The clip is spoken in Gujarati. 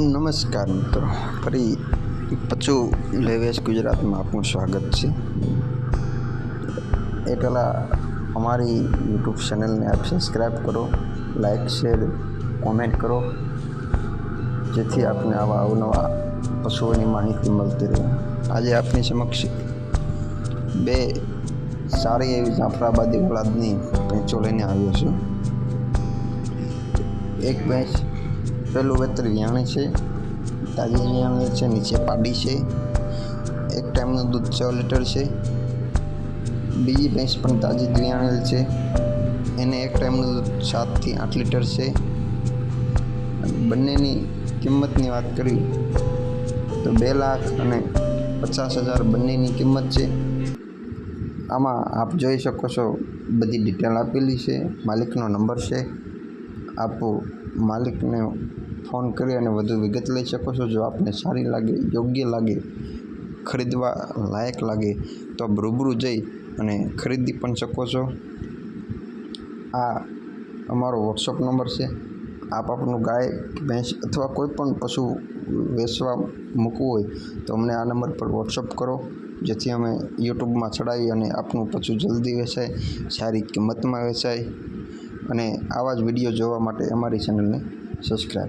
નમસ્કાર મિત્રો, ફરી પચુ લેવેશ ગુજરાતમાં આપનું સ્વાગત છે. એ પહેલાં અમારી યુટ્યુબ ચેનલને આપ સબસ્ક્રાઈબ કરો, લાઈક, શેર, કોમેન્ટ કરો, જેથી આપને આવા અવનવા પશુઓની માહિતી મળતી રહે. આજે આપની સમક્ષ બે સારી એવી જાફરાબાદી ઓલાદની ભેંસો લઈને આવ્યો છું. એક ભેંસ પહેલું વેતર વિયાણી છે, તાજી વિયાણી છે, નીચે પાડી છે. એક ટાઈમનું દૂધ 6 લીટર છે. બીજી ભેંસ પણ તાજી જ વિયાણેલ છે, એને એક ટાઈમનું દૂધ 7 થી 8 લીટર છે. બંનેની કિંમતની વાત કરી તો 2,50,000 બંનેની કિંમત છે. આમાં આપ જોઈ શકો છો, બધી ડિટેલ આપેલી છે, માલિકનો નંબર છે. આપ માલિકને ફોન કરી અને વધુ વિગત લઈ શકો છો. જો આપને સારી લાગે, યોગ્ય લાગે, ખરીદવા લાયક લાગે તો આપ રૂબરૂ જઈ અને ખરીદી પણ શકો છો. આ અમારો વોટ્સઅપ નંબર છે. આપ આપણું ગાય, ભેંસ અથવા કોઈ પણ પશુ વેચવા મૂકવું હોય તો અમને આ નંબર પર વોટ્સઅપ કરો, જેથી અમે યુટ્યુબમાં ચડાવી અને આપનું પશુ જલ્દી વેચાય, સારી કિંમતમાં વેચાય. અને આવા જ વિડીયો જોવા માટે અમારી ચેનલને સબસ્ક્રાઈબ